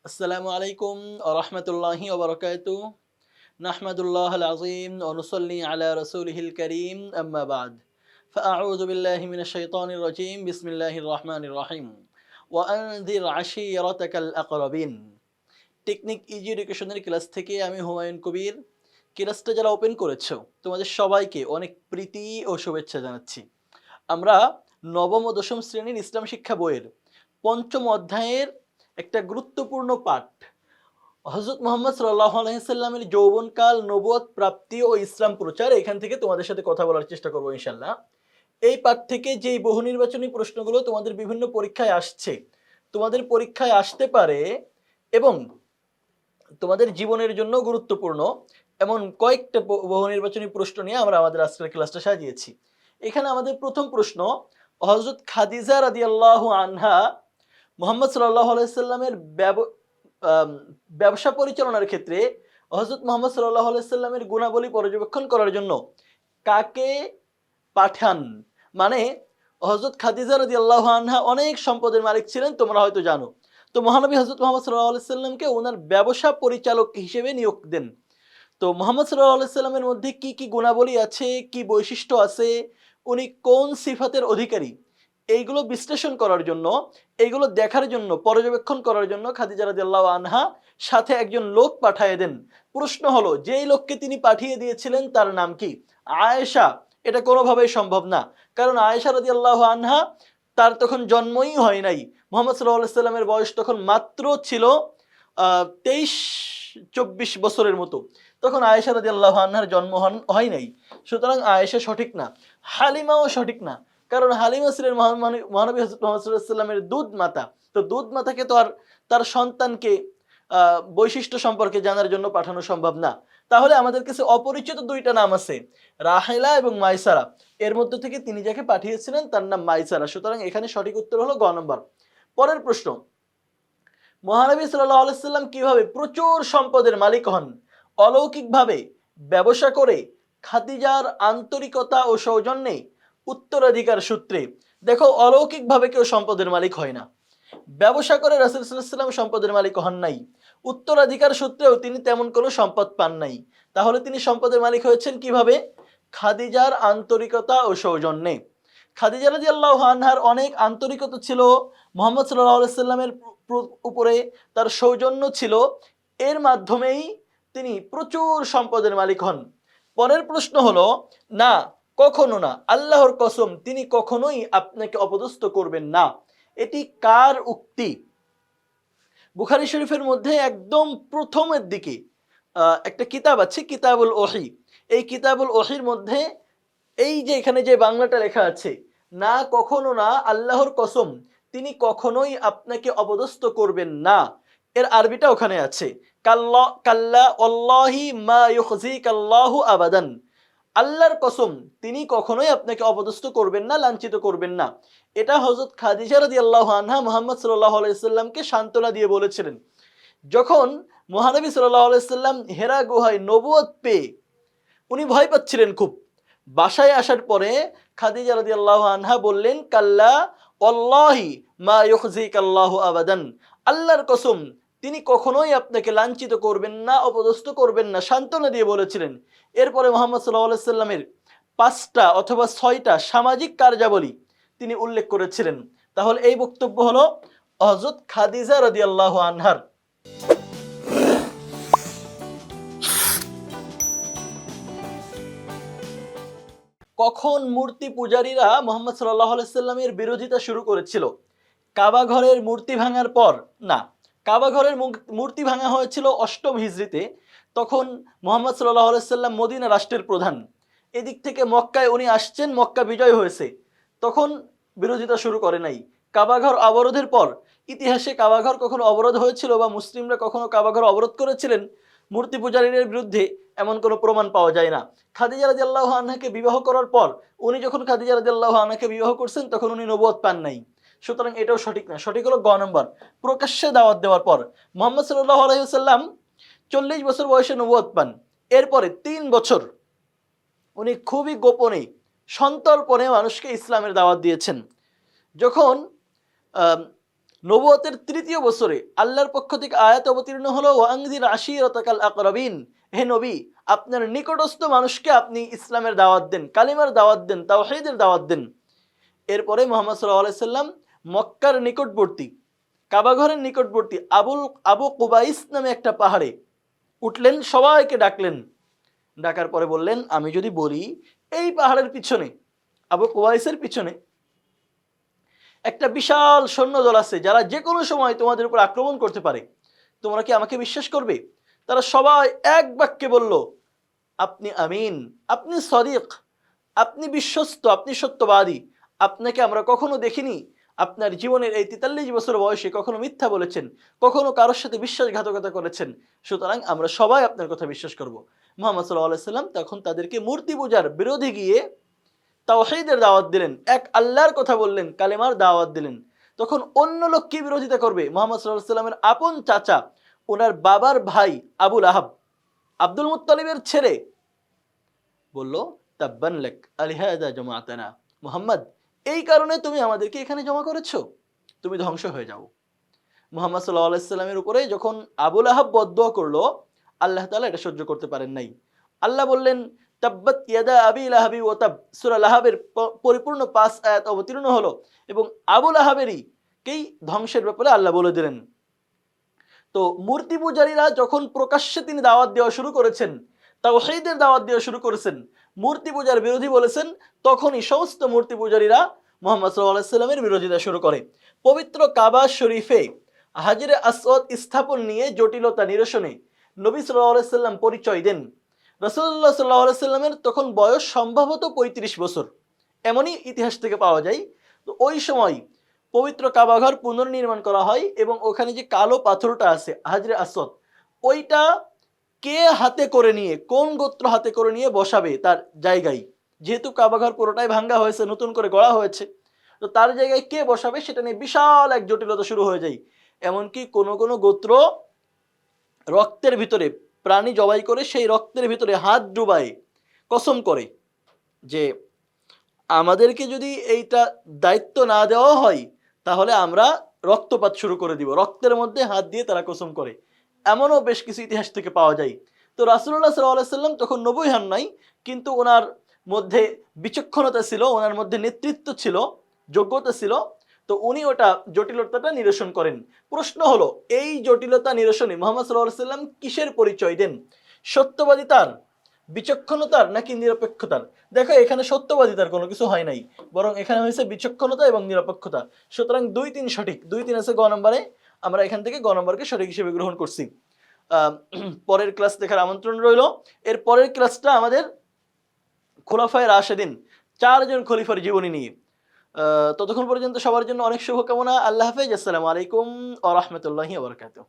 আসসালামু আলাইকুম ওয়া রাহমাতুল্লাহি ওয়া বারাকাতুহু। নাহমাদুল্লাহাল আযীম ওয়া নুসাল্লি আলা রাসূলিহিল কারীম আম্মা বা'দ। ফাআউযু বিল্লাহি মিনাশ শাইতানির রাজীম। বিসমিল্লাহির রহমানির রহিম। ওয়া আনযির আশীরাতাকাল আকরাবিন। টেকনিক ইজি এডুকেশনের ক্লাস থেকে আমি হুমায়ুন কবির। ক্লাসটা যারা ওপেন করেছো, তোমাদের সবাইকে অনেক প্রীতি ও শুভেচ্ছা জানাচ্ছি। আমরা নবম ও দশম শ্রেণীর ইসলাম শিক্ষা বইয়ের পঞ্চম অধ্যায়ের একটা গুরুত্বপূর্ণ পাঠ হযরত মুহাম্মদ সাল্লাল্লাহু আলাইহি সাল্লামের যৌবনকাল, নবুয়ত প্রাপ্তি ও ইসলাম প্রচার, এখান থেকে তোমাদের সাথে কথা বলার চেষ্টা করব ইনশাআল্লাহ। এই পাঠ থেকে যেই বহু নির্বাচনী প্রশ্নগুলো তোমাদের বিভিন্ন পরীক্ষায় আসছে, তোমাদের পরীক্ষায় আসতে পারে এবং তোমাদের জীবনের জন্য গুরুত্বপূর্ণ এমন কয়েকটা বহু নির্বাচনী প্রশ্ন নিয়ে আমরা আমাদের আজকের ক্লাসটা সাজিয়েছি। এখানে আমাদের প্রথম প্রশ্ন, হযরত খাদিজা রাদিয়াল্লাহু আনহা মুহাম্মদ সাল্লাল্লাহু আলাইহি সাল্লামের ব্যবসা পরিচালনার ক্ষেত্রে হযরত মুহাম্মদ সাল্লাল্লাহু আলাইহি সাল্লামের গুণাবলী পর্যবেক্ষণ করার জন্য কাকে পাঠান? মানে হযরত খাদিজা রাদিয়াল্লাহু আনহা অনেক সম্পদের মালিক ছিলেন, তোমরা হয়তো জানো। তো মহানবী হযরত মুহাম্মদ সাল্লাল্লাহু আলাইহি সাল্লামকে ওনার ব্যবসা পরিচালক হিসেবে নিয়োগ দেন। তো মুহাম্মদ সাল্লাল্লাহু আলাইহি সাল্লামের মধ্যে কি কি গুণাবলী আছে, কি বৈশিষ্ট্য আছে, উনি কোন সিফাতের অধিকারী, এইগুলো বিশ্লেষণ করার জন্য, এইগুলো দেখার জন্য, পর্যবেক্ষণ করার জন্য খাদিজা রাদিয়াল্লাহু আনহা সাথে একজন লোক পাঠিয়ে দেন। প্রশ্ন হলো, যেই লোককে তিনি পাঠিয়ে দিয়েছিলেন তার নাম কি? আয়েশা। এটা কোনোভাবেই সম্ভব না, কারণ আয়েশা রাদিয়াল্লাহু আনহা, তার তখন জন্মই হয় নাই। মুহাম্মদ সাল্লাল্লাহু আলাইহি সাল্লামের বয়স তখন মাত্র ছিল 23-24 বছরের মতো। তখন আয়েশা রাদিয়াল্লাহু আনহার জন্ম হয় নাই। সুতরাং আয়েশা সঠিক না, হালিমাও সঠিক না, কারণ হালিমা ছিলেন মহানবী হযরত মুহাম্মদ সাল্লাল্লাহু আলাইহি সাল্লামের দুধ মাতা। তো দুধ মাতাকে তো আর তার সন্তানকে বৈশিষ্ট্য সম্পর্কে জানার জন্য পাঠানো সম্ভব না। তাহলে আমাদের কাছে অপরিচিত দুইটা নাম আছে, রাহেলা এবং মাইসারা। এর মধ্যে থেকে তিনি যাকে পাঠিয়েছিলেন তার নাম মাইসারা। সুতরাং এখানে সঠিক উত্তর হলো গ নম্বর। পরের প্রশ্ন, মহানবী সাল্লাল্লাহু আলাইহি সাল্লাম কিভাবে প্রচুর সম্পদের মালিক হন? অলৌকিকভাবে, ব্যবসা করে, খাদিজার আন্তরিকতা ও সৌজন্যে, উত্তরাধিকার সূত্রে। দেখো, অলৌকিকভাবে কেউ সম্পদের মালিক হয় না। ব্যবসা করে রাসূল সাল্লাল্লাহু আলাইহি সাল্লাম সম্পদের মালিক হন নাই। উত্তরাধিকার সূত্রেও তিনি তেমন কোনো সম্পদ পান নাই। তাহলে তিনি সম্পদের মালিক হয়েছেন কিভাবে? খাদিজার আন্তরিকতা ও সৌজন্যে। খাদিজা রাদিয়াল্লাহু আনহার অনেক আন্তরিকতা ছিল, মুহাম্মদ সাল্লাল্লাহু আলাইহি সাল্লামের উপরে তার সৌজন্য ছিল। এর মাধ্যমেই তিনি প্রচুর সম্পদের মালিক হন। পরের প্রশ্ন হলো, না, কখনো না, আল্লাহর কসম তিনি কখনোই আপনাকে অপদস্থ করবেন না। এটি কার উক্তি? বুখারী শরীফের মধ্যে একদম প্রথমের দিকে একটা কিতাব আছে, কিতাবুল ওহী। এই কিতাবুল ওহীর মধ্যে এই যে এখানে যে বাংলাটা লেখা আছে, না, কখনো না, আল্লাহর কসম তিনি কখনোই আপনাকে অপদস্থ করবেন না, এর আরবিটা ওখানে আছে, কাল্লা কাল্লা আল্লাহি মা ইউখজিকাল্লাহু আবাদান। আল্লাহর কসম তিনি কখনোই আপনাকে অপদস্থ করবেন না, লাঞ্ছিত করবেন না। এটা হযরত খাদিজা রাদিয়াল্লাহু আনহা মুহাম্মদ সাল্লাল্লাহু আলাইহি সাল্লামকে সান্ত্বনা দিয়ে বলেছিলেন। যখন মহানবী সাল্লাল্লাহু আলাইহি সাল্লাম হেরা গুহায় নবুয়ত পেয়ে উনি ভয় পাচ্ছিলেন খুব, বাসায় আসার পরে খাদিজা রাদিয়াল্লাহু আনহা বললেন, কাল্লা ওয়াল্লাহি মা ইউখজিকাল্লাহু আবাদান। আল্লাহর কসম তিনি কখনোই আপনাকে লাঞ্ছিত করবেন না, অপদস্থ করবেন না, সান্ত্বনা দিয়ে বলেছিলেন। এরপরে মুহাম্মদ সাল্লাল্লাহু আলাইহি সাল্লামের 5টা অথবা 6টা সামাজিক কার্যাবলী তিনি উল্লেখ করেছিলেন। তাহলে এই বক্তব্য হলো হযরত খাদিজা রাদিয়াল্লাহু আনহার। কখন মূর্তি পূজারীরা মুহাম্মদ সাল্লাল্লাহু আলাইহি সাল্লামের বিরোধিতা শুরু করেছিল? কাবা ঘরের মূর্তি ভাঙার পর? না, কাবা ঘরের মূর্তি ভাঙা হয়েছিল 8ম হিজরিতে। তখন মুহাম্মদ সাল্লাল্লাহু আলাইহি সাল্লাম মদিনা রাষ্ট্রের প্রধান। এদিক থেকে মক্কায় উনি আসছেন, মক্কা বিজয় হয়েছে, তখন বিরোধিতা শুরু করে নাই। কাবাঘর অবরোধের পর, ইতিহাসে কাবাঘর কখনো অবরোধ হয়েছিল বা মুসলিমরা কখনো কাবাঘর অবরোধ করেছিলেন মূর্তি পূজারীদের বিরুদ্ধে, এমন কোনো প্রমাণ পাওয়া যায় না। খাদিজা রাদিয়াল্লাহু আনহাকে বিবাহ করার পর, উনি যখন খাদিজা রাদিয়াল্লাহু আনহাকে বিবাহ করছেন তখন উনি নবুয়ত পান নাই। সুতরাং এটাও সঠিক না, সঠিক হলো গ নম্বর। প্রকাশ্যে দাওয়াত দেওয়ার পর মুহাম্মদ সাল্লাল্লাহু আলাইহি ওয়াসাল্লাম 40 বছর বয়সে নবুয়ত পান। এরপরে 3 বছর উনি খুবই গোপনে, সন্তর্পণে মানুষকে ইসলামের দাওয়াত দিয়েছেন। যখন নবুয়তের ৩য় বছরে আল্লাহর পক্ষ থেকে আয়াত অবতীর্ণ হলো ওয়াংজির আশিরাতাকাল আকরাবিন, হে নবী আপনার নিকটস্থ মানুষকে আপনি ইসলামের দাওয়াত দেন, কালিমার দাওয়াত দেন, তাওহীদের দাওয়াত দেন। এরপরে মুহাম্মদ সাল্লাল্লাহু আলাইহি সাল্লাম মক্কার নিকটবর্তী কাবাঘরের নিকটবর্তী আবু কুবাইস নামে একটা পাহাড়ে উঠলেন, সবাইকে ডাকলেন। ডাকার পরে বললেন, আমি যদি বলি এই পাহাড়ের পিছনে, আবু কুবাইসের পিছনে একটা বিশাল সৈন্যদল আছে যারা যে কোনো সময় তোমাদের উপর আক্রমণ করতে পারে, তোমরা কি আমাকে বিশ্বাস করবে? তারা সবাই এক বাক্যে বলল, আপনি আমিন, আপনি সদিক, আপনি বিশ্বস্ত, আপনি সত্যবাদী, আপনাকে আমরা কখনো দেখিনি আপনার জীবনের এই ৪৩ বছর বয়সে কখনো মিথ্যা বলেছেন, কখনো কারোর সাথে বিশ্বাসঘাতকতা করেছেন, সুতরাং আমরা সবাই আপনার কথা বিশ্বাস করব। মুহাম্মদ সাল্লাল্লাহু আলাইহি সাল্লাম তখন তাদেরকে মূর্তি পূজার বিরোধী গিয়ে তাওহীদের দাওয়াত দিলেন, এক আল্লাহর কথা বললেন, কালেমার দাওয়াত দিলেন। তখন অন্য লোক কি বিরোধিতা করবে? মুহাম্মদ সাল্লাল্লাহু আলাইহি সাল্লামের আপন চাচা, ওনার বাবার ভাই আবুল আহাব, আব্দুল মুত্তালিবের ছেলে, বলল, তাব্বান লাক আলিহাদা জামাআতানা, মুহাম্মদ এই কারণে তুমি আমাদেরকে এখানে জমা করেছো, তুমি ধ্বংস হয়ে যাও। মুহাম্মদ সাল্লাল্লাহু আলাইহি সাল্লামের উপরে যখন আবুল আহাব বদদুয়া করলো, আল্লাহ তাআলা এটা সহ্য করতে পারেন নাই। আল্লাহ বললেন, তাব্বাত ইয়াদা আবি লাহাবি ওয়া তাব, সূরা লাহাবের পরিপূর্ণ 5 আয়াত অবতীর্ণ হলো এবং আবুল আহাবেরই কেই ধ্বংসের ব্যাপারে আল্লাহ বলে দিলেন। তো মূর্তি পূজারীরা যখন প্রকাশ্যে তিনি দাওয়াত দেওয়া শুরু করেছেন, তাওহীদের দাওয়াত দেওয়া শুরু করেছেন, মূর্তি পূজার বিরোধী বলেছেন, তখনই সমস্ত মূর্তি পূজারীরা মুহাম্মদ সাল্লাল্লাহু আলাইহি সাল্লামের বিরোধিতা শুরু করে। পবিত্র কাবা শরীফে হাজরে আসওয়াদ স্থাপন নিয়ে জটিলতা নিরসনে নবী সাল্লাল্লাহু আলাইহি সাল্লাম পরিচয় দেন। রাসূলুল্লাহ সাল্লাল্লাহু আলাইহি সাল্লামের তখন বয়স সম্ভবত ৩৫ বছর, এমনই ইতিহাস থেকে পাওয়া যায়। তো ওই সময় পবিত্র কাবাঘর পুনর্নির্মাণ করা হয় এবং ওখানে যে কালো পাথরটা আছে হাজরে আসওয়াদ, ওইটা কে হাতে করে নিয়ে, কোন গোত্র হাতে করে নিয়ে বসাবে তার জায়গায়, যেহেতু কাবাঘর পুরোটাই ভাঙ্গা হয়েছে, নতুন করে গড়া হয়েছে, তো তার জায়গায় কে বসাবে সেটা নিয়ে বিশাল এক জটিলতা শুরু হয়ে যায়। এমনকি কোনো কোনো গোত্র রক্তের ভিতরে প্রাণী জবাই করে সেই রক্তের ভিতরে হাত ডুবায় কসম করে যে আমাদেরকে যদি এইটা দায়িত্ব না দেওয়া হয় তাহলে আমরা রক্তপাত শুরু করে দিব, রক্তের মধ্যে হাত দিয়ে তারা কসম করে। এমনও বেশ কিছু ইতিহাস থেকে পাওয়া যায়। তো রাসূলুল্লাহ সাল্লাল্লাহু আলাইহি সাল্লাম তখন নবী হন নাই, কিন্তু ওনার মধ্যে বিচক্ষণতা ছিল, ওনার মধ্যে নেতৃত্ব ছিল, যোগ্যতা ছিল। তো উনি ওটা জটিলতাটা নিরসন করেন। প্রশ্ন হলো, এই জটিলতা নিরসনে মুহাম্মদ সাল্লাল্লাহু আলাইহি সাল্লাম কিসের পরিচয় দেন? সত্যবাদিতার, বিচক্ষণতার, নাকি নিরপেক্ষতার? দেখো এখানে সত্যবাদিতার কোনো কিছু হয় নাই, বরং এখানে হয়েছে বিচক্ষণতা এবং নিরপেক্ষতা। সুতরাং 2-3 সঠিক, 2-3 আছে গ নম্বরে। আমরা এখান থেকে গ নম্বরকে সঠিক হিসেবে গ্রহণ করছি। পরের ক্লাস দেখার আমন্ত্রণ রইল। এর পরের ক্লাসটা আমাদের খোলাফায়ে রাশেদিন, 4 জন খলিফার জীবনী নিয়ে। ততক্ষণ পর্যন্ত সবার জন্য অনেক শুভকামনা। আল্লাহ হাফেজ। আসসালামু আলাইকুম ওয়া রাহমাতুল্লাহি ওয়া বারাকাতুহু।